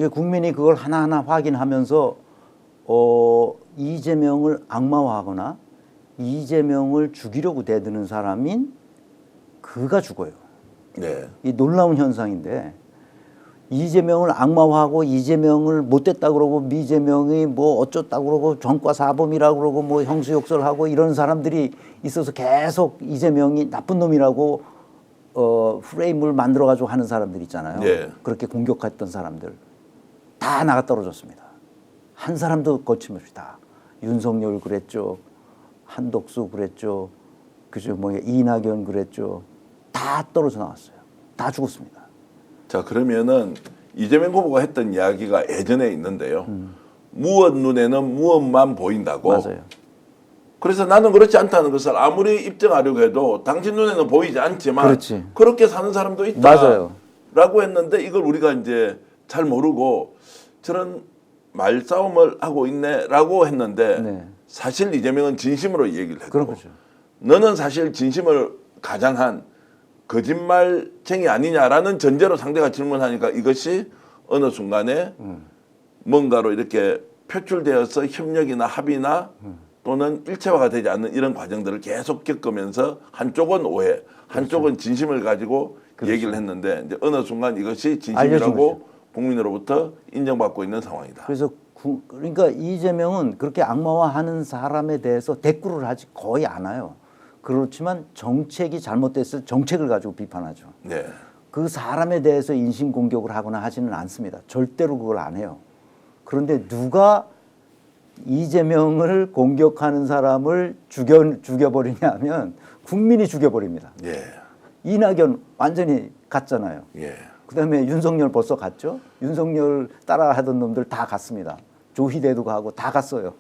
국민이 그걸 하나하나 확인하면서 이재명을 악마화하거나 이재명을 죽이려고 대드는 사람인 그가 죽어요. 네. 이 놀라운 현상인데 이재명을 악마화하고 이재명을 못됐다 그러고 이재명이 뭐 어쩌다 그러고 전과 사범이라 그러고 뭐 형수욕설하고 이런 사람들이 있어서 계속 이재명이 나쁜 놈이라고 프레임을 만들어 가지고 하는 사람들 있잖아요. 네. 그렇게 공격했던 사람들 다 나가 떨어졌습니다. 한 사람도 거침없이 다. 윤석열 그랬죠. 한덕수 그랬죠. 그죠. 뭐 이낙연 그랬죠. 다 떨어져 나왔어요. 다 죽었습니다. 자, 그러면은 이재명 후보가 했던 이야기가 예전에 있는데요. 무엇 눈에는 무엇만 보인다고. 맞아요. 그래서 나는 그렇지 않다는 것을 아무리 입증하려고 해도 당신 눈에는 보이지 않지만 그렇지. 그렇게 사는 사람도 있다. 맞아요. 라고 했는데 이걸 우리가 이제 잘 모르고 저런 말싸움을 하고 있네라고 했는데 네. 사실 이재명은 진심으로 이 얘기를 했고 그런 거죠. 너는 사실 진심을 가장한 거짓말쟁이 아니냐라는 전제로 상대가 질문하니까 이것이 어느 순간에 뭔가로 이렇게 표출되어서 협력이나 합의나 또는 일체화가 되지 않는 이런 과정들을 계속 겪으면서 한쪽은 오해, 한쪽은 진심을 가지고 얘기를 했는데 이제 어느 순간 이것이 진심이라고 국민으로부터 인정받고 있는 상황이다. 그래서 그러니까 이재명은 그렇게 악마화하는 사람에 대해서 대꾸를 하지 거의 안 해요. 그렇지만 정책이 잘못됐을 정책을 가지고 비판하죠. 네. 그 사람에 대해서 인신공격을 하거나 하지는 않습니다. 절대로 그걸 안 해요. 그런데 누가 이재명을 공격하는 사람을 죽여버리냐 하면 국민이 죽여버립니다. 예. 이낙연 완전히 갔잖아요. 예. 그다음에 윤석열 벌써 갔죠. 윤석열 따라하던 놈들 다 갔습니다. 조희대도 가고 다 갔어요.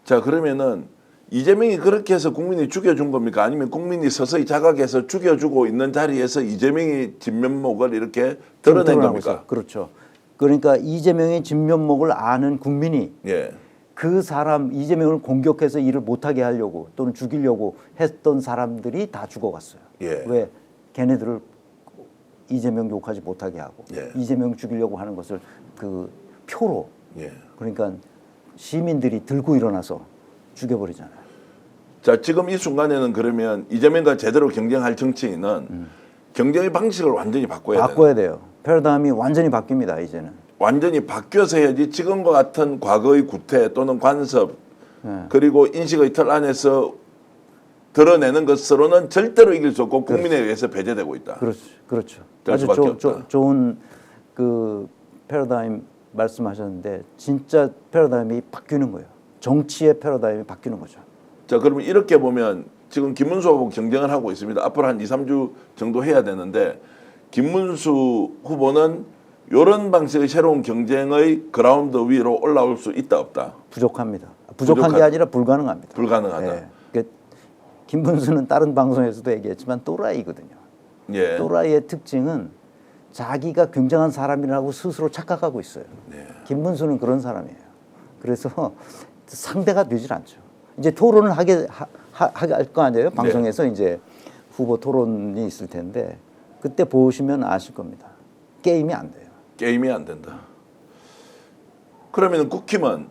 자, 그러면은 이재명이 그렇게 해서 국민이 죽여준 겁니까? 아니면 국민이 서서히 자각해서 죽여주고 있는 자리에서 이재명이 진면목을 이렇게 드러낸 겁니까? 있어요. 그렇죠. 그러니까 이재명의 진면목을 아는 국민이 예. 그 사람 이재명을 공격해서 일을 못하게 하려고 또는 죽이려고 했던 사람들이 다 죽어갔어요. 예. 왜? 걔네들을 이재명 욕하지 못하게 하고 예. 이재명 죽이려고 하는 것을 그 표로 예. 그러니까 시민들이 들고 일어나서 죽여버리잖아요. 자, 지금 이 순간에는 그러면 이재명과 제대로 경쟁할 정치인은 경쟁의 방식을 완전히 바꿔야 돼요. 패러다임이 완전히 바뀝니다. 이제는. 완전히 바뀌어서 해야지 지금과 같은 과거의 구태 또는 관습 그리고 인식의 틀 안에서 드러내는 것으로는 절대로 이길 수 없고 국민에 의해서 배제되고 있다. 그렇죠. 될 아주 수밖에 없다. 좋은 그 패러다임 말씀하셨는데 진짜 패러다임이 바뀌는 거예요. 정치의 패러다임이 바뀌는 거죠. 자, 그러면 이렇게 보면 지금 김문수 후보 경쟁을 하고 있습니다. 앞으로 한 2, 3주 정도 해야 되는데 김문수 후보는 이런 방식의 새로운 경쟁의 그라운드 위로 올라올 수 있다 없다? 부족합니다. 부족한 게 아니라 불가능합니다. 불가능하다. 네. 그러니까 김문수는 다른 방송에서도 얘기했지만 또라이거든요. 예. 또라이의 특징은 자기가 굉장한 사람이라고 스스로 착각하고 있어요. 네. 김문수는 그런 사람이에요. 그래서 상대가 되질 않죠. 이제 토론을 할 거 아니에요? 방송에서 이제 후보 토론이 있을 텐데 그때 보시면 아실 겁니다. 게임이 안 돼요. 게임이 안 된다. 그러면 국힘은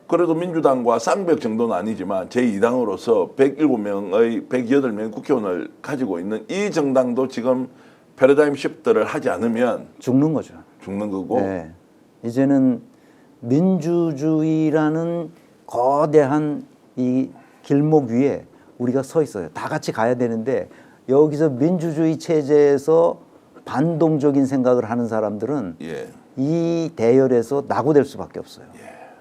그래도 민주당과 쌍벽 정도는 아니지만 제2당으로서 107명의 108명의 국회의원을 가지고 있는 이 정당도 지금 패러다임 시프트를 하지 않으면 죽는 거죠. 죽는 거고. 네. 이제는 민주주의라는 거대한 이 길목 위에 우리가 서 있어요. 다 같이 가야 되는데 여기서 민주주의 체제에서 반동적인 생각을 하는 사람들은 예. 이 대열에서 낙오될 수밖에 없어요.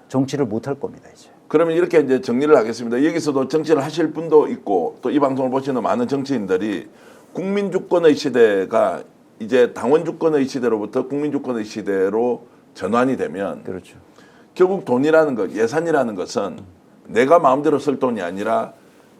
정치를 못 할 겁니다, 이제. 그러면 이렇게 이제 정리를 하겠습니다. 여기서도 정치를 하실 분도 있고 또 이 방송을 보시는 많은 정치인들이 국민 주권의 시대가 이제 당원 주권의 시대로부터 국민 주권의 시대로 전환이 되면 그렇죠. 결국 돈이라는 것, 예산이라는 것은 내가 마음대로 쓸 돈이 아니라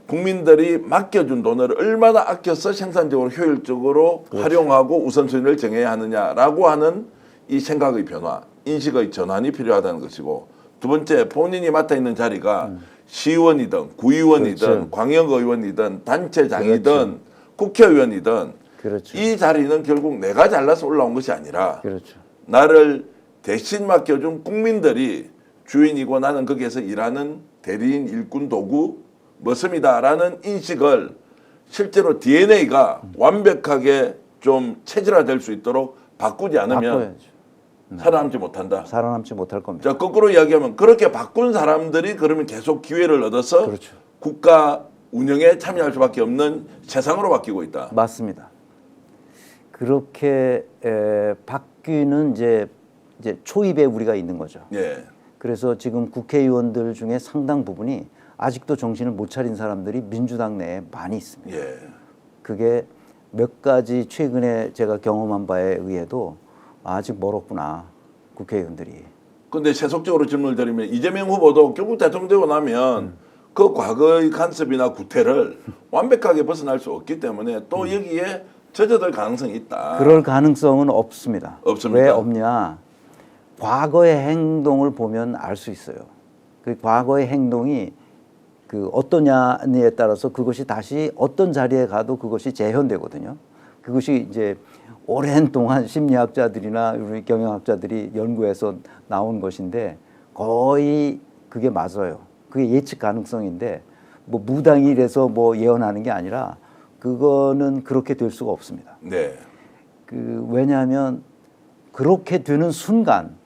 국민들이 맡겨준 돈을 얼마나 아껴서 생산적으로 효율적으로 활용하고 우선순위를 정해야 하느냐라고 하는 이 생각의 변화, 인식의 전환이 필요하다는 것이고 두 번째 본인이 맡아 있는 자리가 시의원이든 구의원이든 그렇죠. 광역의원이든 단체장이든 그렇죠. 국회의원이든 그렇죠. 이 자리는 결국 내가 잘나서 올라온 것이 아니라 그렇죠. 나를 대신 맡겨준 국민들이 주인이고 나는 거기에서 일하는 대리인, 일꾼, 도구, 머슴이다라는 인식을 실제로 DNA가 완벽하게 좀 체질화될 수 있도록 바꾸지 않으면 바꿔야죠. 살아남지 못한다. 살아남지 못할 겁니다. 자, 거꾸로 이야기하면 그렇게 바꾼 사람들이 그러면 계속 기회를 얻어서 그렇죠. 국가 운영에 참여할 수밖에 없는 세상으로 바뀌고 있다. 맞습니다. 그렇게 바뀌는 이제 초입에 우리가 있는 거죠. 예. 그래서 지금 국회의원들 중에 상당 부분이 아직도 정신을 못 차린 사람들이 민주당 내에 많이 있습니다. 예. 그게 몇 가지 최근에 제가 경험한 바에 의해도 아직 멀었구나, 국회의원들이. 근데 세속적으로 질문을 드리면 이재명 후보도 결국 대통령 되고 나면 그 과거의 간섭이나 구태를 완벽하게 벗어날 수 없기 때문에 또 여기에 젖어들 가능성이 있다. 그럴 가능성은 없습니다. 없습니까? 왜 없냐? 과거의 행동을 보면 알 수 있어요. 그 과거의 행동이 그 어떠냐에 따라서 그것이 다시 어떤 자리에 가도 그것이 재현되거든요. 그것이 이제 오랜 동안 심리학자들이나 우리 경영학자들이 연구해서 나온 것인데 거의 그게 맞아요. 그게 예측 가능성인데 뭐 무당이라서 뭐 예언하는 게 아니라 그거는 그렇게 될 수가 없습니다. 네. 왜냐하면 그렇게 되는 순간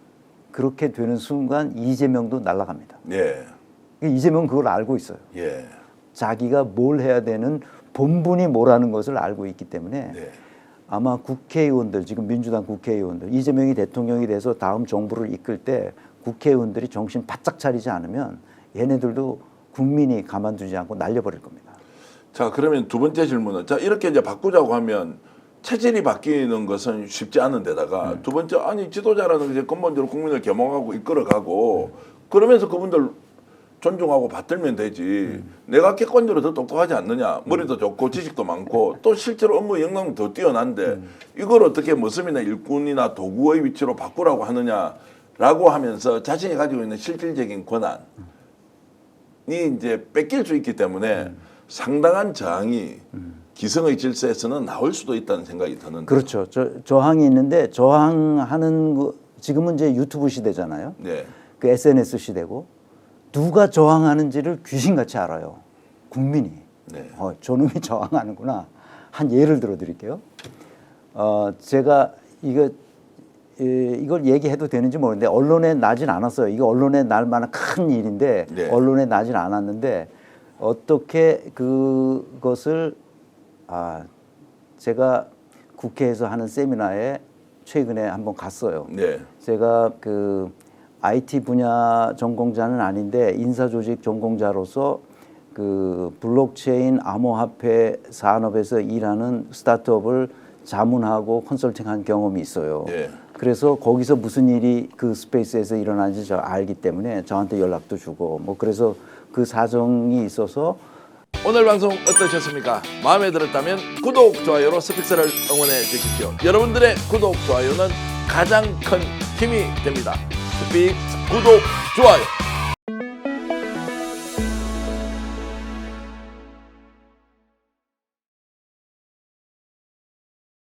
이재명도 날아갑니다. 예. 이재명은 그걸 알고 있어요. 예. 자기가 뭘 해야 되는 본분이 뭐라는 것을 알고 있기 때문에 네. 아마 국회의원들, 지금 민주당 국회의원들, 이재명이 대통령이 돼서 다음 정부를 이끌 때 국회의원들이 정신 바짝 차리지 않으면 얘네들도 국민이 가만두지 않고 날려버릴 겁니다. 자, 그러면 두 번째 질문은 자, 이렇게 이제 바꾸자고 하면 체질이 바뀌는 것은 쉽지 않은 데다가 두 번째 아니 지도자라는 게 근본적으로 국민을 겸허하고 이끌어가고 그러면서 그분들 존중하고 받들면 되지. 내가 객관적으로 더 똑똑하지 않느냐. 머리도 좋고 지식도 많고 또 실제로 업무 역량도 더 뛰어난데 이걸 어떻게 머슴이나 일꾼이나 도구의 위치로 바꾸라고 하느냐라고 하면서 자신이 가지고 있는 실질적인 권한이 이제 뺏길 수 있기 때문에 상당한 저항이 기성의 질서에서는 나올 수도 있다는 생각이 드는데. 그렇죠. 저항이 있는데 저항하는 지금은 이제 유튜브 시대잖아요. 네. 그 SNS 시대고 누가 저항하는지를 귀신같이 알아요. 국민이. 네. 저놈이 저항하는구나. 한 예를 들어 드릴게요. 제가 이걸 얘기해도 되는지 모르는데 언론에 나진 않았어요. 이거 언론에 날 만한 큰 일인데 네. 언론에 나진 않았는데 어떻게 그것을 제가 국회에서 하는 세미나에 최근에 한번 갔어요. 네. 제가 그 IT 분야 전공자는 아닌데 인사조직 전공자로서 그 블록체인 암호화폐 산업에서 일하는 스타트업을 자문하고 컨설팅한 경험이 있어요. 네. 그래서 거기서 무슨 일이 그 스페이스에서 일어나는지 저 알기 때문에 저한테 연락도 주고 뭐 그래서 그 사정이 있어서 오늘 방송 어떠셨습니까? 마음에 들었다면 구독, 좋아요로 스픽스를 응원해 주십시오. 여러분들의 구독, 좋아요는 가장 큰 힘이 됩니다. 스픽스 구독, 좋아요.